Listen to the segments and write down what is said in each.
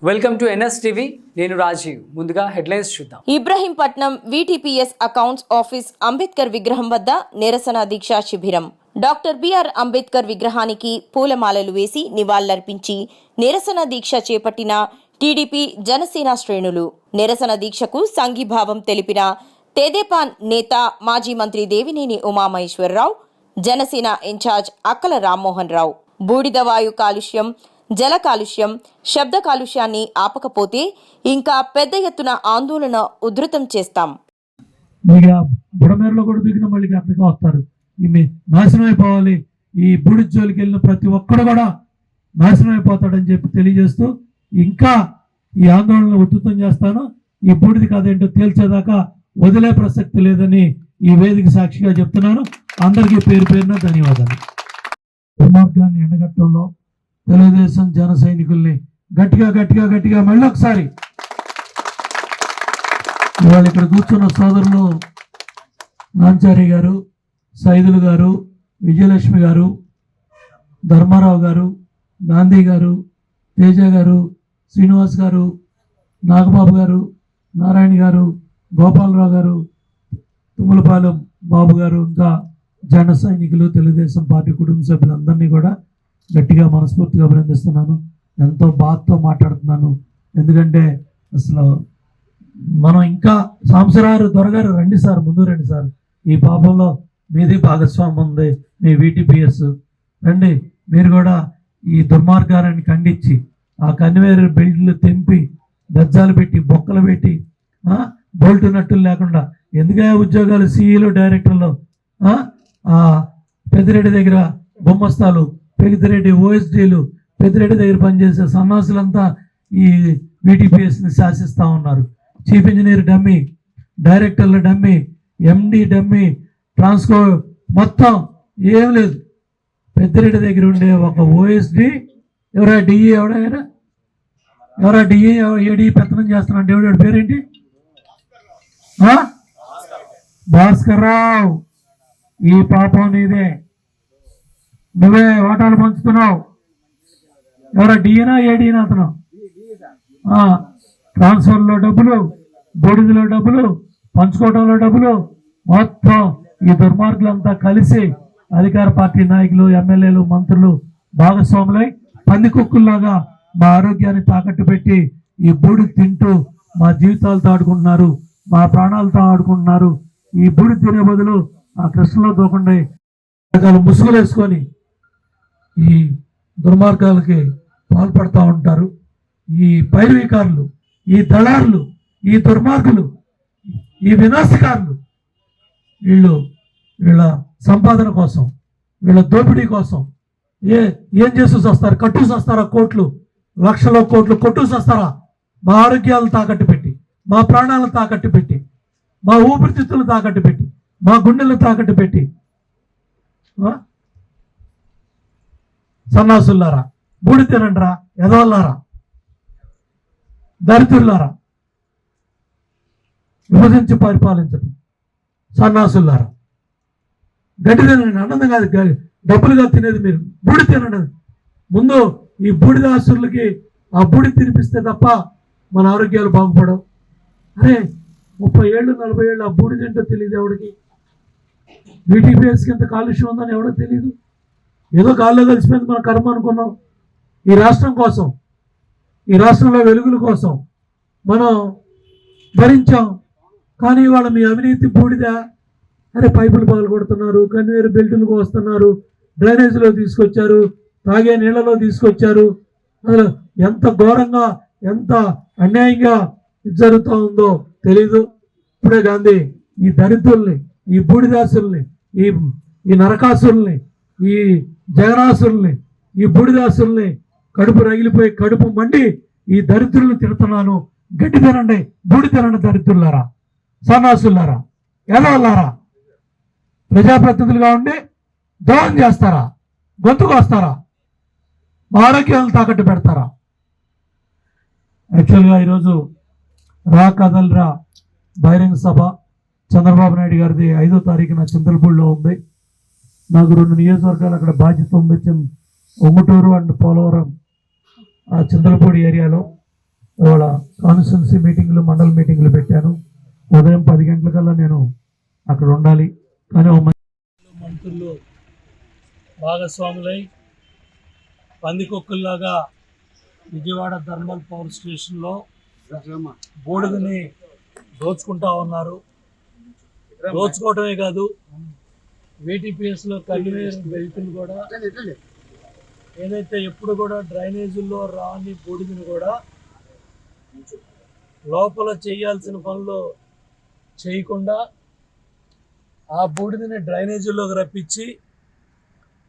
Welcome to NSTV. నేను రాజీవ్. ముందుగా headlines చూద్దాం. Ibrahimpatnam VTPS accounts office Ambedkar విగ్రహం వద్ద నిరసన దీక్షా శిబిరం. డాక్టర్ బిఆర్ అంబేద్కర్ విగ్రహానికి పూలమాలలు వేసి నివాళులర్పించి నిరసన దీక్ష చేపట్టిన టీడీపీ జనసేన శ్రేణులు. నిరసన దీక్షకు సంఘీభావం తెలిపిన తెదేపా నేత మాజీ మంత్రి దేవినేని ఉమామహేశ్వరరావు, జనసేన ఇన్ఛార్జ్ అక్కల రామ్మోహన్ రావు. బూడిద వాయు కాలుష్యం, జల కాలుష్యం, శబ్ద కాలుష్యాన్ని ఆపకపోతే ఇంకా పెద్ద ఎత్తున ఆందోళన ఉధృతం చేస్తాం. బుడమేరలో కూడా దిగిన మళ్ళీ అక్కడికి వస్తారు. ఈమె నాశనం అయిపోవాలి, ఈ బూడిద జోలికి వెళ్ళిన ప్రతి ఒక్కడు కూడా నాశనం అయిపోతాడని చెప్పి తెలియజేస్తూ ఇంకా ఈ ఆందోళన ఉధృతం చేస్తాను. ఈ బూడిద కథ ఏంటో తేల్చేదాకా వదిలే ప్రసక్తి లేదని ఈ వేదిక సాక్షిగా చెప్తున్నాను. అందరికీ పేరు పేరున ధన్యవాదాలు. దుర్మార్గాన్ని ఎండగట్టంలో తెలుగుదేశం జన సైనికుల్ని గట్టిగా మళ్ళీ ఒకసారి ఇవాళ ఇక్కడ కూర్చున్న సోదరులు నాంచారి గారు, సైదులు గారు, విజయలక్ష్మి గారు, ధర్మారావు గారు, గాంధీ గారు, తేజ గారు, శ్రీనివాస్ గారు, నాగబాబు గారు, నారాయణ గారు, గోపాలరావు గారు, తుమ్మలపాలెం బాబు గారు, ఇంకా జన సైనికులు, తెలుగుదేశం పార్టీ కుటుంబ సభ్యులందరినీ కూడా గట్టిగా మనస్ఫూర్తిగా అభినందిస్తున్నాను. ఎంతో బాధతో మాట్లాడుతున్నాను. ఎందుకంటే అసలు మనం ఇంకా సాంసరారు దొరగారు రండి సార్, ముందు రండి సార్, ఈ పాపంలో మీది భాగస్వామ్యం ఉంది, మీ వీటీపీఎస్ రండి, మీరు కూడా ఈ దుర్మార్గాన్ని ఖండించి ఆ కన్వేర్ బెల్ట్లు తెంపి బెజ్జాలు పెట్టి బొక్కలు పెట్టి బోల్టు నట్టులు లేకుండా ఎందుకే ఉద్యోగాలు సిఈలు డైరెక్టర్లు పెద్దిరెడ్డి దగ్గర బొమ్మస్తాలు, పెద్దిరెడ్డి ఓఎస్డీలు, పెద్దిరెడ్డి దగ్గర పనిచేసే సన్నాసులంతా ఈ వీటీపీఎస్ని శాసిస్తూ ఉన్నారు. చీఫ్ ఇంజనీర్ డమ్మీ, డైరెక్టర్లు డమ్మీ, ఎండి డమ్మీ, ట్రాన్స్కో మొత్తం ఏం లేదు. పెద్దిరెడ్డి దగ్గర ఉండే ఒక ఓఎస్డి ఎవరా డిఈ, ఎవరా డిఈ, ఏడి పెత్తనం చేస్తున్నాడు ఎవడు పేరేంటి? భాస్కర్ రావు. ఈ పాపం నీదే, నువ్వే వాటాలు పంచుతున్నావు. ఎవరా డిఈనా ఏడీనా అతను? ట్రాన్స్ఫర్లో డబ్బులు, బూడిదలో డబ్బులు, పంచుకోవడంలో డబ్బులు, మొత్తం ఈ దుర్మార్గులంతా కలిసి అధికార పార్టీ నాయకులు, ఎమ్మెల్యేలు, మంత్రులు భాగస్వాములై పందికొక్కుల్లాగా మా ఆరోగ్యాన్ని తాకట్టు పెట్టి ఈ బూడిద తింటూ మా జీవితాలతో ఆడుకుంటున్నారు, మా ప్రాణాలతో ఆడుకుంటున్నారు. ఈ బూడిద తినే బదులు ఆ కృష్ణలో దూకండి రకాల ముసుగులు వేసుకొని ఈ దుర్మార్గాలకి పాల్పడుతూ ఉంటారు. ఈ పైరవీకారులు, ఈ దళారులు, ఈ దుర్మార్గులు, ఈ వినాశకారులు వీళ్ళ సంపాదన కోసం, వీళ్ళ దోపిడీ కోసం ఏం చేస్తూ వస్తారు? కట్టూసి వస్తారా? కోట్లు, లక్షల కోట్లు కొట్టూసి వస్తారా? మా ఆరోగ్యాలను తాకట్టు పెట్టి, మా ప్రాణాలను తాకట్టు పెట్టి, మా ఊపిరితిత్తులు తాకట్టు పెట్టి, మా గుండెలను తాకట్టు పెట్టి సన్నాసులారా, బూడి తినండిరా, ఎదవల్లారా, దరిద్రులారా, విభజించి పరిపాలించడం సన్నాసులారా, గడ్డి తినండి, ఆనందం కాదు డబ్బులుగా తినేది మీరు, బూడి తినండి. ముందు ఈ బూడిద ఆస్తులకి ఆ బూడి తినిపిస్తే తప్ప మన ఆరోగ్యాలు బాగుపడవు. అరే 30 ఏళ్ళు 40 ఏళ్ళు ఆ బూడిద ఏంటో తెలియదు ఎవడికి. వీటీపీఎస్కి ఎంత కాలుష్యం ఉందని ఎవడో తెలియదు. ఏదో గాల్లో కలిసిపోయింది మన కర్మ అనుకున్నాం. ఈ రాష్ట్రం కోసం, ఈ రాష్ట్రంలో వెలుగుల కోసం మనం భరించాం. కానీ ఇవాళ మీ అవినీతి బూడిద. అరే పైపులు పగలు కొడుతున్నారు, కన్వేర్ బెల్టులకు వస్తున్నారు, డ్రైనేజీలో తీసుకొచ్చారు, తాగే నీళ్లలో తీసుకొచ్చారు. అసలు ఎంత ఘోరంగా, ఎంత అన్యాయంగా జరుగుతూ ఉందో తెలీదు. ఇప్పుడే గాంధీ ఈ దరిద్రుల్ని, ఈ బూడిదాసుల్ని, ఈ నరకాసుల్ని, ఈ జగనాసుల్ని, ఈ బూడిదాసుల్ని కడుపు రగిలిపోయి కడుపు మండి ఈ దరిద్రుల్ని తిడుతున్నాను. గడ్డి తినండి, బూడి తినండి దరిద్రులారా, సన్నాసులారా, ఎదవల్లారా. ప్రజాప్రతినిధులుగా ఉండి ద్రోహం చేస్తారా? గొంతుకు వస్తారా? మా ఆరోగ్యాలను తాకట్టు పెడతారా? యాక్చువల్గా ఈరోజు రా కదల్రా బహిరంగ సభ చంద్రబాబు నాయుడు గారిది 5వ తారీఖున చింతలపూడిలో ఉంది. నాకు 2 నియోజకవర్గాలు అక్కడ బాధ్యత ఉంది, ఒంగుటూరు అండ్ పోలవరం, ఆ చింతలపూడి ఏరియాలో. ఇవాళ కాన్స్టిట్యున్సీ మీటింగ్లు మండల మీటింగ్లు పెట్టాను. ఉదయం 10 గంటలకల్లా నేను అక్కడ ఉండాలి. కానీ మంత్రులు భాగస్వాములై పందికొక్కుల్లాగా విజయవాడ థర్మల్ పవర్ స్టేషన్లో బూడిదని దోచుకుంటా ఉన్నారు. దోచుకోవటమే కాదు, VTPSలో కన్వేయర్ బెల్టులు కూడా ఏదైతే ఎప్పుడు కూడా డ్రైనేజీల్లో రాని బూడిదని కూడా లోపల చేయాల్సిన పనులు చేయకుండా ఆ బూడిదని డ్రైనేజీలోకి రప్పించి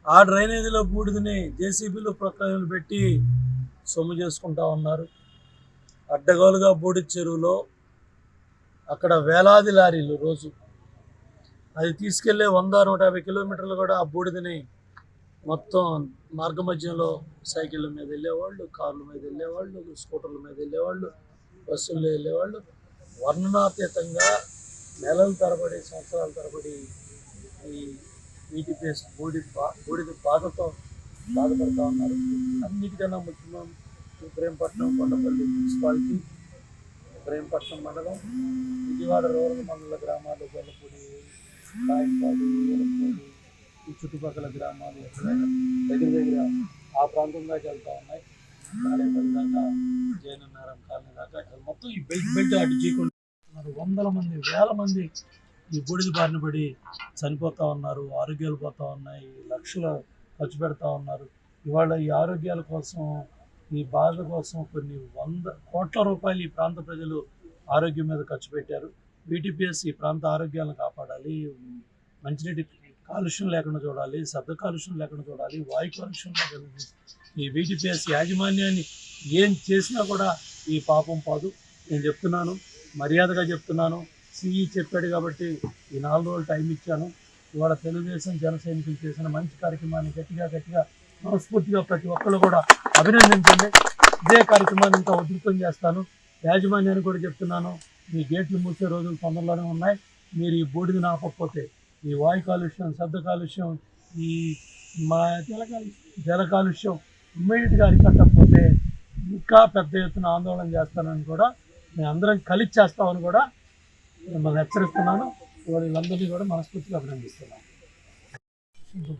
ఆ డ్రైనేజీలో బూడిదని JCBలు ప్రక్కలు పెట్టి సొమ్ము చేసుకుంటా ఉన్నారు. అడ్డగోలుగా బూడిద చెరువులో అక్కడ వేలాది లారీలు రోజు అది తీసుకెళ్లే 100-150 కిలోమీటర్లు కూడా ఆ బూడిదని మొత్తం మార్గ మధ్యంలో సైకిళ్ళ మీద వెళ్ళేవాళ్ళు, కార్ల మీద వెళ్ళేవాళ్ళు, స్కూటర్ల మీద వెళ్ళేవాళ్ళు, బస్సుల్లో వెళ్ళేవాళ్ళు వర్ణనాతీతంగా నెలల తరబడి సంవత్సరాల తరబడి ఈ VTPS బూడిద బాధతో బాధపడుతూ ఉన్నారు. అన్నిటికన్నా ముఖ్యంగా ఇబ్రహీంపట్నం కొండపల్లి మున్సిపాలిటీ, ఇబ్రహీంపట్నం మండలం, విజయవాడ రూరల్ మండల గ్రామాలు, గొల్లపూడి, రాయపాడు, ఏలపూడి, ఈ చుట్టుపక్కల గ్రామాలు ఎక్కడైనా దగ్గర ఆ ప్రాంతం దాకా వెళ్తూ ఉన్నాయి. కాళేపల్లి దాకా, జయనన్నారం కాలనీ దాకా మొత్తం ఈ బెల్ట్ అటు చేయకుండా వందల మంది, వేల మంది ఈ బూడిద బారిన పడి చనిపోతూ ఉన్నారు. ఆరోగ్యాలు పోతూ ఉన్నాయి. లక్షలు ఖర్చు పెడతా ఉన్నారు. ఇవాళ ఈ ఆరోగ్యాల కోసం, ఈ బాధ కోసం కొన్ని 100 కోట్ల రూపాయలు ఈ ప్రాంత ప్రజలు ఆరోగ్యం మీద ఖర్చు పెట్టారు. VTPS ఈ ప్రాంత ఆరోగ్యాలను కాపాడాలి, మంచినీటి కాలుష్యం లేకుండా చూడాలి, శబ్ద కాలుష్యం లేకుండా చూడాలి, వాయు కాలుష్యం లేకుండా ఈ VTPS యాజమాన్యాన్ని ఏం చేసినా కూడా ఈ పాపం పోదు. నేను చెప్తున్నాను, మర్యాదగా చెప్తున్నాను. CE చెప్పాడు కాబట్టి ఈ 4 రోజులు టైం ఇచ్చాను. ఇవాళ తెలుగుదేశం జన సైనికులు చేసిన మంచి కార్యక్రమాన్ని గట్టిగా మనస్ఫూర్తిగా ప్రతి ఒక్కళ్ళు కూడా అభినందించండి. ఇదే కార్యక్రమాన్ని ఇంకా ఉధృతం చేస్తాను. యాజమాన్యాన్ని కూడా చెప్తున్నాను, మీ గేట్లు మూసే రోజులు తొందరలోనే ఉన్నాయి. మీరు ఈ బూడిదని ఆపకపోతే ఈ వాయు కాలుష్యం, శబ్ద కాలుష్యం, ఈ మా జల కాలుష్యం ఇమ్మీడియట్గా అరికట్టకపోతే ఇంకా పెద్ద ఎత్తున ఆందోళన చేస్తానని కూడా, మేము అందరం కలిసి చేస్తామని కూడా మిమ్మల్ని హెచ్చరిస్తున్నాను. ఇవాళ వీళ్ళందరినీ కూడా మనస్ఫూర్తిగా అభినందిస్తున్నాను.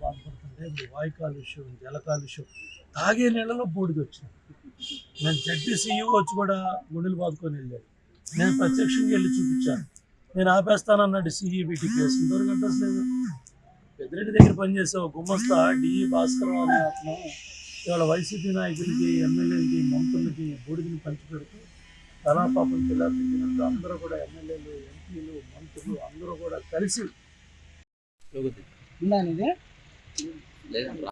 బాధపడుతుంటే వాయు కాలుష్యం, జల కాలుష్యం, తాగే నీళ్ళలో బూడిద వచ్చింది. నేను ZPCU వచ్చి కూడా గుండెలు బాదుకొని వెళ్ళాడు. నేను ప్రత్యక్షంగా వెళ్ళి చూపించాను. నేను ఆపేస్తానన్నాడు CE VTPS. ఇంతవరకు అడ్రస్ లేదు. పెద్దిరెడ్డి దగ్గర పనిచేసే గుమ్మస్తా DE భాస్కరరావు అనే అతను ఇవాళ వైసీపీ నాయకులకి, ఎమ్మెల్యేలకి, మంత్రులకి బూడిదని పంచిపెడుతూ కళాపాపం పిల్లలు అందరూ కూడా ఎమ్మెల్యేలు, ఎంపీలు, మంత్రులు అందరూ కూడా కలిసి